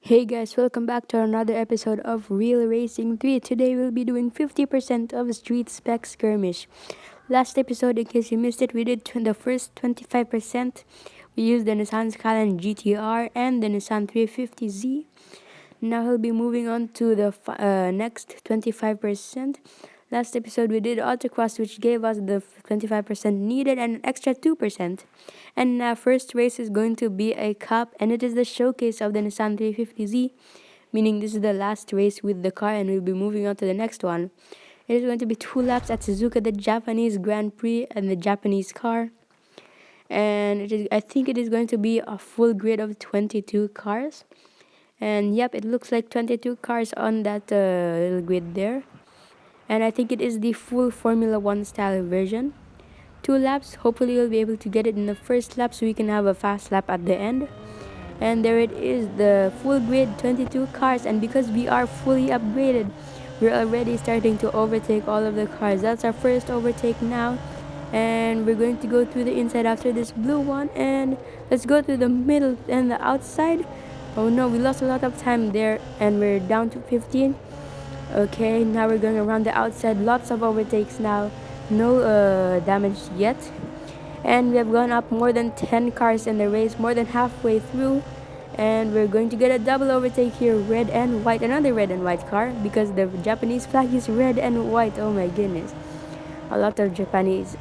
Hey guys, welcome back to another episode of Real Racing 3. Today we'll be doing 50% of Street-Spec Skirmish. Last episode, in case you missed it, we did the first 25%. We used the Nissan Skyline GTR and the Nissan 350Z. Now we'll be moving on to the next 25%. Last episode we did autocross, which gave us the 25% needed and an extra 2%. And first race is going to be a cup, and it is the showcase of the Nissan 350Z, meaning this is the last race with the car, and we'll be moving on to the next one. It is going to be 2 laps at Suzuka, the Japanese Grand Prix, and the Japanese car. And I think it is going to be a full grid of 22 cars. And yep, it looks like 22 cars on that little grid there. And I think it is the full Formula 1 style version. 2 laps, hopefully we'll be able to get it in the first lap so we can have a fast lap at the end. And there it is, the full grid, 22 cars, and because we are fully upgraded, we're already starting to overtake all of the cars. That's our first overtake now, and we're going to go through the inside after this blue one, and let's go to the middle and the outside. Oh no, we lost a lot of time there, and we're down to 15. Okay, now we're going around the outside, lots of overtakes now, no damage yet. And we have gone up more than 10 cars in the race, more than halfway through. And we're going to get a double overtake here, red and white, another red and white car, because the Japanese flag is red and white. Oh my goodness, a lot of Japanese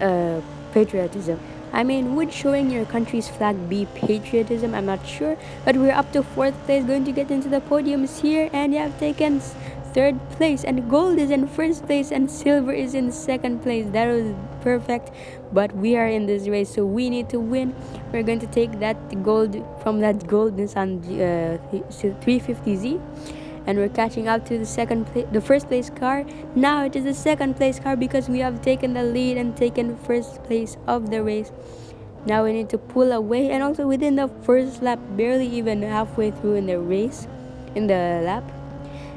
patriotism. I mean, would showing your country's flag be patriotism? I'm not sure, but we're up to 4th place, going to get into the podiums here, and you have taken 3rd place, and gold is in 1st place, and silver is in 2nd place. That was perfect, but we are in this race, so we need to win. We're going to take that gold from that gold Nissan 350Z, and we're catching up to the first place car. Now it is the 2nd place car because we have taken the lead and taken 1st place of the race. Now we need to pull away, and also within the first lap, barely even halfway through in the race, in the lap.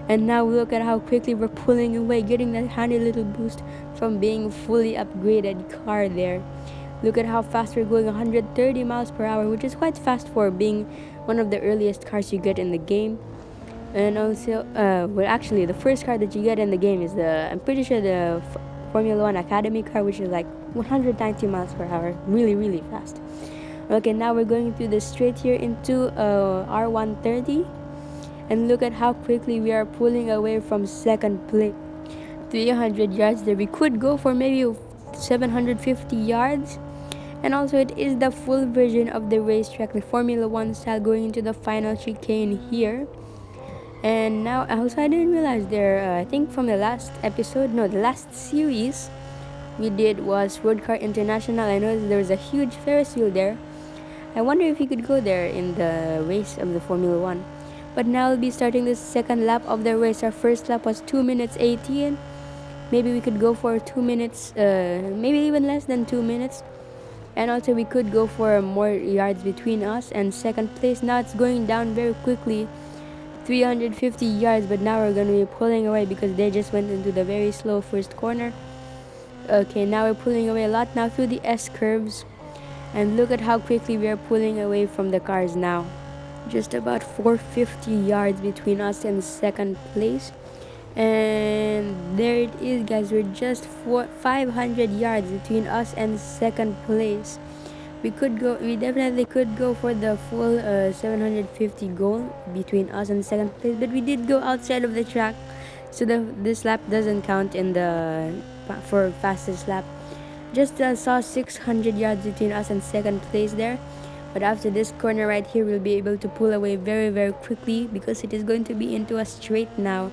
And now look at how quickly we're pulling away, getting that handy little boost from being fully upgraded car there. Look at how fast we're going, 130 miles per hour, which is quite fast for being one of the earliest cars you get in the game. And also, well, actually, the first car that you get in the game is I'm pretty sure the Formula 1 Academy car, which is like 190 miles per hour, really, really fast. Okay, now we're going through the straight here into R130. And look at how quickly we are pulling away from 2nd place. 300 yards there. We could go for maybe 750 yards. And also it is the full version of the racetrack, the Formula 1 style, going into the final chicane here. And now also I didn't realize there, I think from the last episode, no, the last series we did was Road Car International. I noticed there was a huge Ferris wheel there. I wonder if you could go there in the race of the Formula 1. But now we'll be starting the 2nd lap of the race. Our first lap was 2 minutes 18. Maybe we could go for 2 minutes, maybe even less than 2 minutes. And also we could go for more yards between us and 2nd place. Now it's going down very quickly, 350 yards, but now we're going to be pulling away because they just went into the very slow first corner. Okay, now we're pulling away a lot now through the S curves. And look at how quickly we are pulling away from the cars now. Just about 450 yards between us and 2nd place. And there it is, guys. We're just 500 yards between us and 2nd place. We definitely could go for the full 750 goal between us and 2nd place, but we did go outside of the track, so this lap doesn't count in the for fastest lap. Just saw 600 yards between us and 2nd place there. But after this corner right here, we'll be able to pull away very, very quickly because it is going to be into a straight now.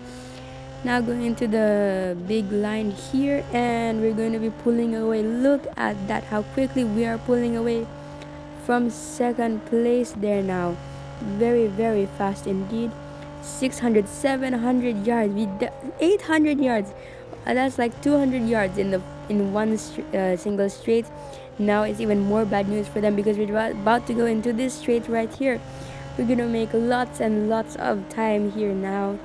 Now going into the big line here, and we're going to be pulling away. Look at that, how quickly we are pulling away from 2nd place there now. Very, very fast indeed. 600, 700 yards, 800 yards. That's like 200 yards in one single straight. Now it's even more bad news for them because we're about to go into this straight right here. We're gonna make lots and lots of time here now,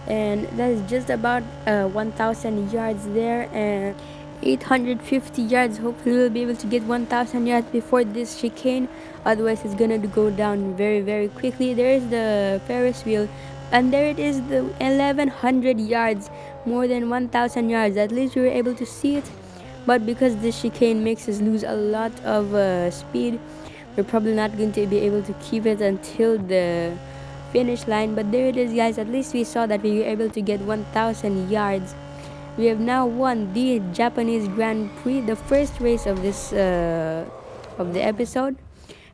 and that is just about 1,000 yards there, and 850 yards. Hopefully we'll be able to get 1000 yards before this chicane, otherwise it's gonna go down very quickly. There is the Ferris wheel, and there it is, the 1100 yards, more than 1000 yards. At least we were able to see it, but because this chicane makes us lose a lot of speed, we're probably not going to be able to keep it until the finish line. But there it is, guys. At least we saw that we were able to get 1000 yards. We have now won the Japanese Grand Prix, the first race of this of the episode,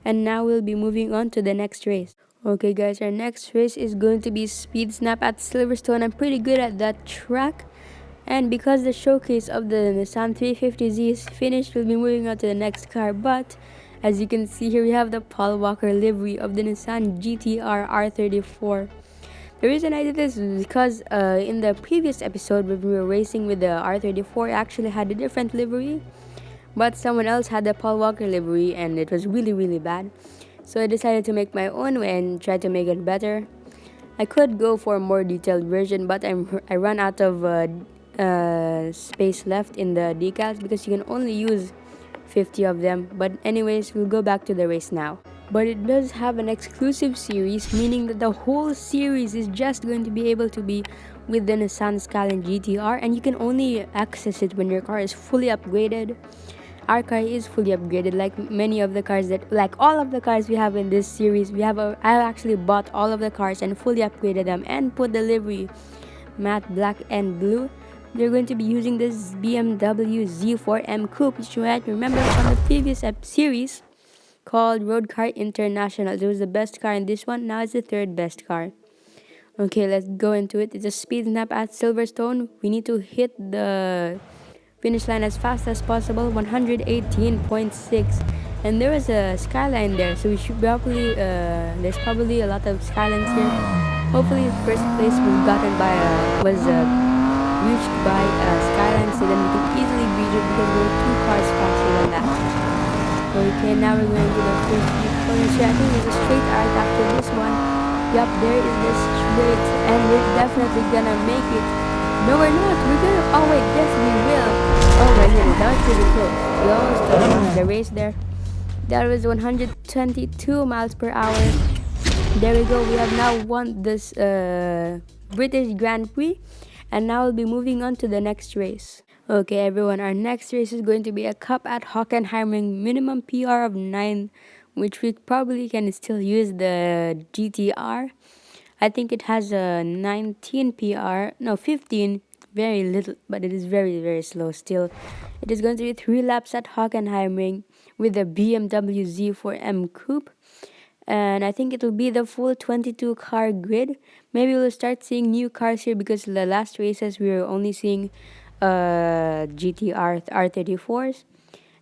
and now we'll be moving on to the next race. Okay, guys, our next race is going to be Speed Snap at Silverstone. I'm pretty good at that track, and because the showcase of the Nissan 350Z is finished, we'll be moving on to the next car. But as you can see here, we have the Paul Walker livery of the Nissan GTR R34. The reason I did this is because in the previous episode when we were racing with the R34, I actually had a different livery, but someone else had the Paul Walker livery and it was really bad. So I decided to make my own and try to make it better. I could go for a more detailed version, but I ran out of space left in the decals because you can only use 50 of them. But anyways, we'll go back to the race now. But it does have an exclusive series, meaning that the whole series is just going to be able to be with the Nissan Skyline GTR, and you can only access it when your car is fully upgraded. Our car is fully upgraded, like many of the cars like all of the cars we have in this series. I actually bought all of the cars and fully upgraded them and put the livery matte black and blue. We're going to be using this BMW Z4M Coupe, which you might remember from the previous series called Road Car International. It was the best car in this one. Now it's the third best car. Okay, let's go into it. It's a speed snap at Silverstone. We need to hit the finish line as fast as possible. 118.6, and there was a skyline there, so we should probably there's probably a lot of skylines here. Hopefully first place was reached by skyline, so then we can easily reach it because we're 2 cars faster than that. Okay, now we're going to the first few corners here. I think there's a straight out after this one. Yup, there is the straight, and we're definitely gonna make it. No, we're not. We're gonna. Oh wait, yes, we will. Oh my goodness, that was pretty close. We almost won the race there. That was 122 miles per hour. There we go. We have now won this British Grand Prix, and now we'll be moving on to the next race. Okay, everyone, our next race is going to be a cup at Hockenheimring, minimum PR of 9, which we probably can still use the GTR. I think it has a 19 PR, no 15, very little, but it is very slow still. It is going to be 3 laps at Hockenheimring with the BMW Z4M Coupe, and I think it will be the full 22 car grid. Maybe we'll start seeing new cars here because the last races we were only seeing GTR R34s,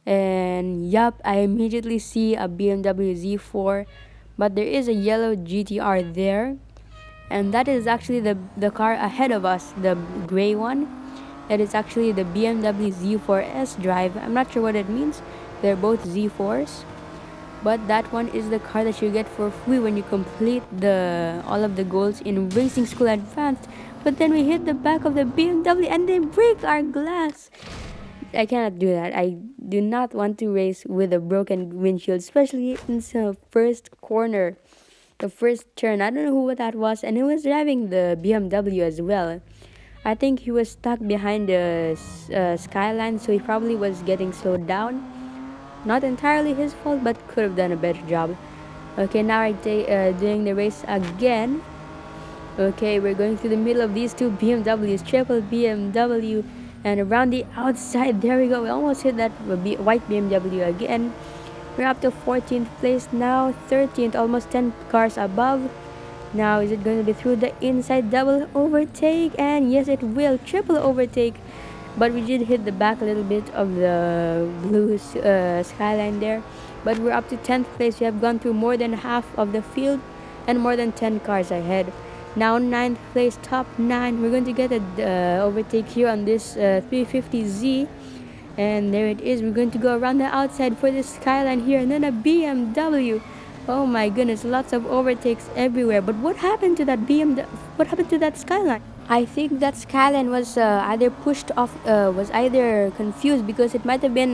and yup, I immediately see a BMW Z4, but there is a yellow GTR there, and that is actually the car ahead of us, the gray one. That is actually the BMW Z4S Drive. I'm not sure what it means. They're both Z4s, but that one is the car that you get for free when you complete all of the goals in Racing School Advanced. But then we hit the back of the BMW and they break our glass. I cannot do that. I do not want to race with a broken windshield, especially in the first corner, the first turn. I don't know who that was, and he was driving the BMW as well. I think he was stuck behind the skyline, so he probably was getting slowed down. Not entirely his fault, but could have done a better job. Okay, now I'm doing the race again. Okay, we're going through the middle of these 2 BMWs, triple BMW, and around the outside, there we go. We almost hit that white BMW again. We're up to 14th place now, 13th, almost 10 cars above. Now, is it going to be through the inside double overtake? And yes, it will, triple overtake. But we did hit the back a little bit of the blue skyline there. But we're up to 10th place. We have gone through more than half of the field and more than 10 cars ahead. Now 9th place, top 9. We're going to get a overtake here on this 350Z. And there it is. We're going to go around the outside for this skyline here. And then a BMW. Oh my goodness, lots of overtakes everywhere. But what happened to that BMW? What happened to that skyline? I think that Skyline was either pushed off, was either confused because it might have been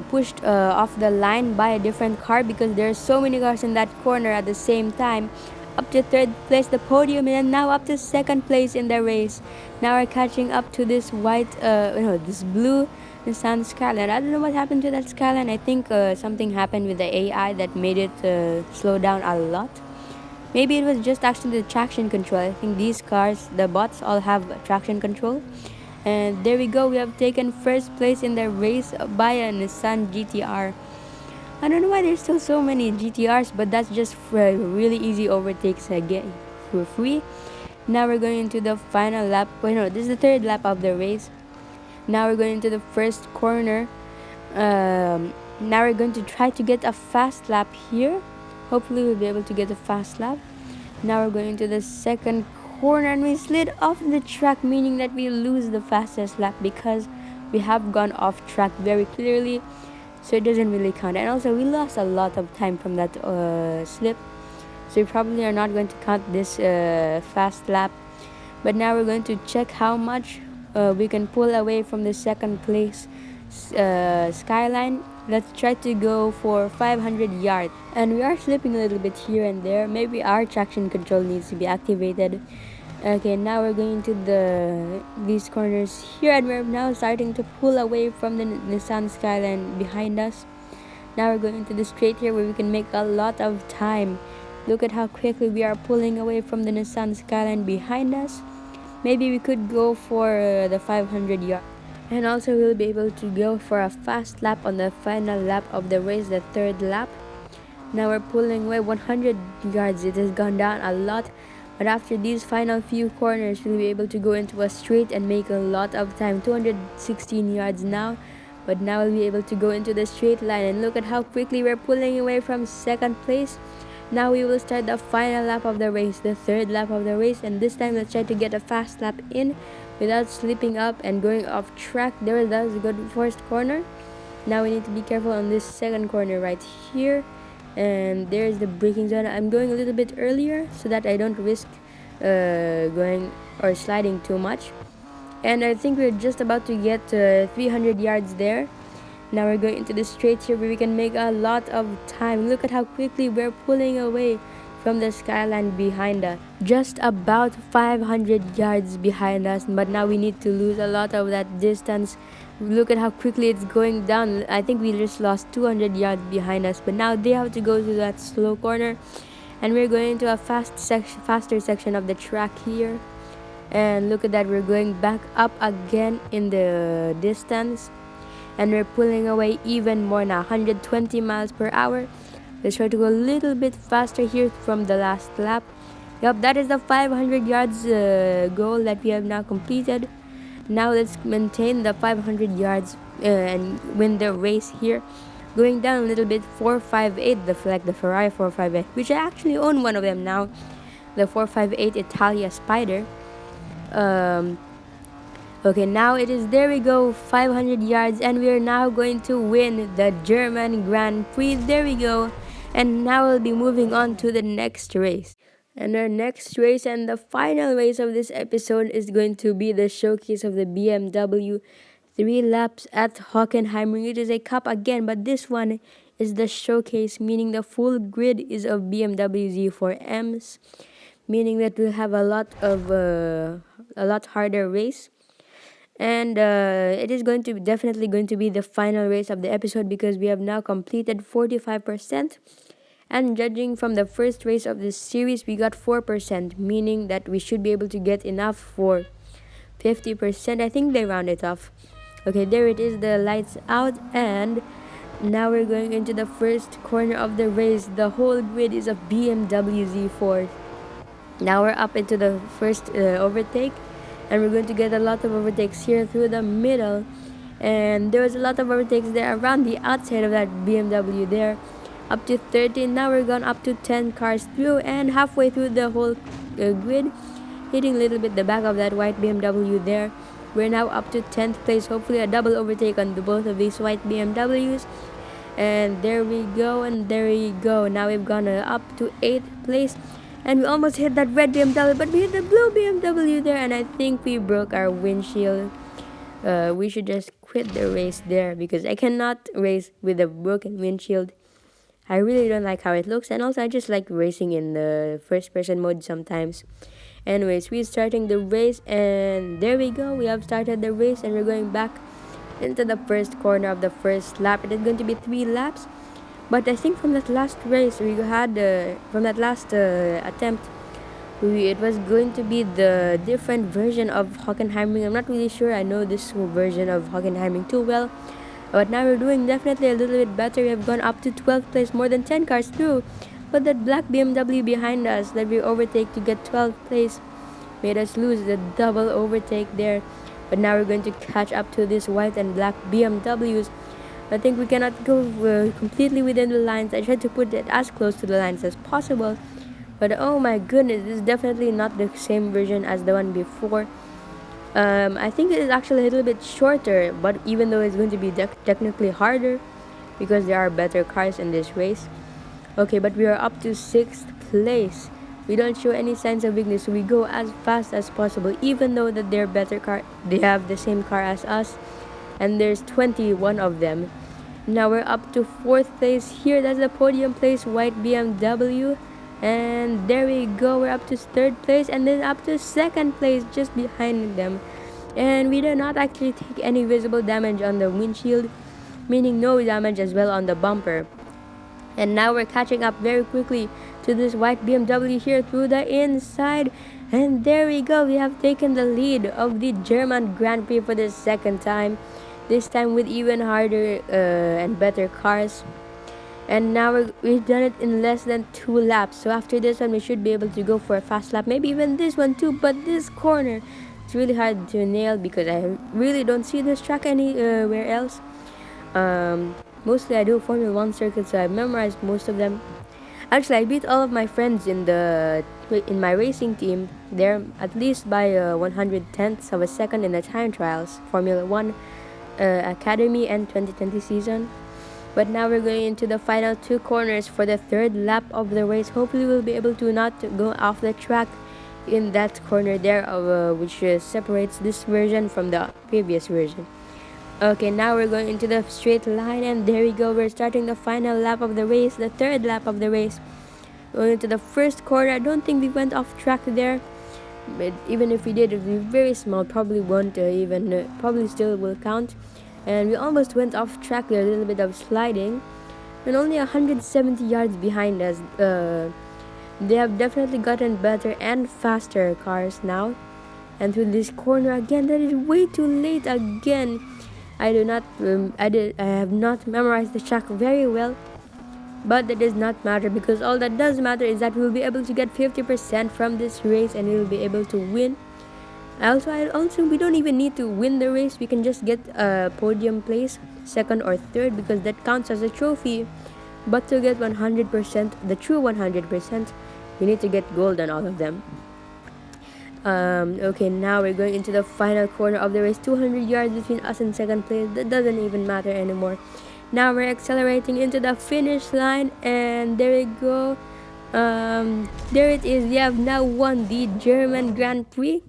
pushed off the line by a different car because there are so many cars in that corner at the same time. Up to third place, the podium, and now up to second place in the race. Now we're catching up to this white, this blue Nissan Skyline. I don't know what happened to that Skyline. I think something happened with the AI that made it slow down a lot. Maybe it was just actually the traction control. I think these cars, the bots, all have traction control. And there we go. We have taken first place in the race by a Nissan GTR. I don't know why there's still so many GTRs, but that's just for really easy overtakes again for free. Now we're going into the final lap. Wait, no, this is the third lap of the race. Now we're going into the first corner. Now we're going to try to get a fast lap here. Hopefully we'll be able to get a fast lap. Now we're going to the second corner and we slid off the track, meaning that we lose the fastest lap because we have gone off track very clearly, so it doesn't really count. And also we lost a lot of time from that slip, so we probably are not going to count this fast lap. But now we're going to check how much we can pull away from the second place Skyline. Let's try to go for 500 yards. And we are slipping a little bit here and there. Maybe our traction control needs to be activated. Okay, now we're going to these corners here, and we're now starting to pull away from the Nissan Skyline behind us. Now we're going to the straight here where we can make a lot of time. Look at how quickly we are pulling away from the Nissan Skyline behind us. Maybe we could go for the 500 yards. And also we'll be able to go for a fast lap on the final lap of the race, the third lap. Now we're pulling away 100 yards. It has gone down a lot, but after these final few corners we'll be able to go into a straight and make a lot of time. 216 yards now, but now we'll be able to go into the straight line, and look at how quickly we're pulling away from second place. Now we will start the final lap of the race, the third lap of the race, and this time let's try to get a fast lap in without slipping up and going off track. That was a good first corner. Now we need to be careful on this second corner right here, and there's the braking zone. I'm going a little bit earlier so that I don't risk going or sliding too much. And I think we're just about to get 300 yards there. Now we're going into the straight here where we can make a lot of time. Look at how quickly we're pulling away from the Skyline behind us. Just about 500 yards behind us, but now we need to lose a lot of that distance. Look at how quickly it's going down. I think we just lost 200 yards behind us, but now they have to go to that slow corner, and we're going into a faster section of the track here. And look at that, we're going back up again in the distance, and we're pulling away even more now, 120 miles per hour. Let's try to go a little bit faster here from the last lap. Yep, that is the 500 yards goal that we have now completed. Now let's maintain the 500 yards and win the race here. Going down a little bit, 458, like the Ferrari 458, which I actually own one of them now, the 458 Italia Spider. Okay, now it is, there we go, 500 yards, and we are now going to win the German Grand Prix. There we go. And now we'll be moving on to the next race. And our next race and the final race of this episode is going to be the showcase of the BMW 3 laps at Hockenheimring. It is a cup again, but this one is the showcase, meaning the full grid is of BMW Z4Ms, meaning that we'll have a lot harder race. And it is definitely going to be the final race of the episode because we have now completed 45%. And judging from the first race of this series, we got 4%, meaning that we should be able to get enough for 50%. I think they round it off. Okay, there it is, the lights out, and now we're going into the first corner of the race. The whole grid is of BMW Z4. Now we're up into the first overtake, and we're going to get a lot of overtakes here through the middle, and there was a lot of overtakes there around the outside of that BMW there, up to 13. Now we're gone up to 10 cars through, and halfway through the whole grid, hitting a little bit the back of that white BMW there. We're now up to 10th place, hopefully a double overtake on both of these white BMWs. And there we go, and there we go. Now we've gone up to 8th place, And we almost hit that red BMW, but we hit the blue BMW there, and I think we broke our windshield. We should just quit the race there because I cannot race with a broken windshield. I really don't like how it looks, and also I just like racing in the first person mode sometimes. Anyways, we're starting the race, and there we go. We have started the race, and we're going back into the first corner of the first lap. It is going to be 3 laps, but I think from that last race we had, from that last attempt, it was going to be the different version of Hockenheimring. I'm not really sure I know this version of Hockenheimring too well, but now we're doing definitely a little bit better. We have gone up to 12th place, more than 10 cars through. But that black BMW behind us that we overtake to get 12th place made us lose the double overtake there. But now we're going to catch up to these white and black BMWs. I think we cannot go completely within the lines. I tried to put it as close to the lines as possible. But oh my goodness, this is definitely not the same version as the one before. I think it is actually a little bit shorter, but even though it's going to be technically harder because there are better cars in this race. Okay, but we are up to 6th place. We don't show any signs of weakness, so we go as fast as possible, even though that they're better car. They have the same car as us, and there's 21 of them. Now we're up to 4th place here. That's the podium place, white BMW. And there we go, we're up to 3rd place, and then up to 2nd place just behind them. And we did not actually take any visible damage on the windshield, meaning no damage as well on the bumper. And now we're catching up very quickly to this white BMW here through the inside. And there we go, we have taken the lead of the German Grand Prix for the 2nd time. This time with even harder and better cars. And now we've done it in less than 2 laps. So after this one, we should be able to go for a fast lap. Maybe even this one too. But this corner, it's really hard to nail because I really don't see this track anywhere else. Mostly I do Formula 1 circuits, so I've memorized most of them. Actually, I beat all of my friends in my racing team. They're at least by 100/10ths of a second in the time trials, Formula 1 Academy and 2020 season. But now we're going into the final 2 corners for the 3rd lap of the race. Hopefully we'll be able to not go off the track in that corner there, which separates this version from the previous version. Okay, now we're going into the straight line, and there we go. We're starting the final lap of the race, the 3rd lap of the race. Going into the first corner. I don't think we went off track there, but even if we did, it would be very small. Probably won't probably still will count. And we almost went off track there, a little bit of sliding. And only 170 yards behind us. They have definitely gotten better and faster cars now. And through this corner again, that is way too late again. I have not memorized the track very well. But that does not matter, because all that does matter is that we'll be able to get 50% from this race and we'll be able to win. Also, we don't even need to win the race. We can just get a podium place, 2nd or 3rd, because that counts as a trophy. But to get 100%, the true 100%, we need to get gold on all of them. Okay, now we're going into the final corner of the race. 200 yards between us and 2nd place. That doesn't even matter anymore. Now we're accelerating into the finish line, and there we go. There it is. We have now won the German Grand Prix.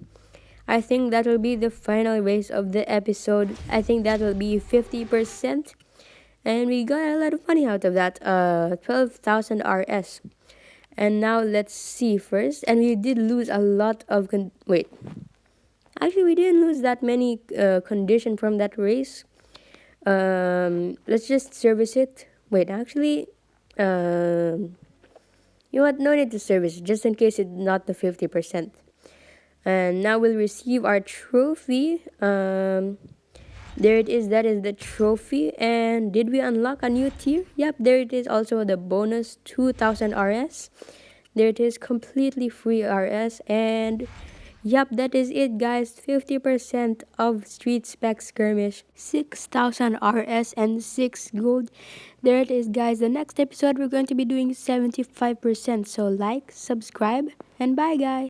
I think that will be the final race of the episode. I think that will be 50%. And we got a lot of money out of that. 12,000 RS. And now let's see first. And we did lose a lot of... Actually, we didn't lose that many condition from that race. Let's just service it. You know what? No need to service it, just in case it's not the 50%. And now we'll receive our trophy. There it is. That is the trophy. And did we unlock a new tier? Yep, there it is. Also the bonus 2,000 RS. There it is, completely free RS. And yep, that is it, guys. 50% of Street-Spec Skirmish, 6,000 RS and 6 gold. There it is, guys. The next episode we're going to be doing 75%. So like, subscribe, and bye, guys.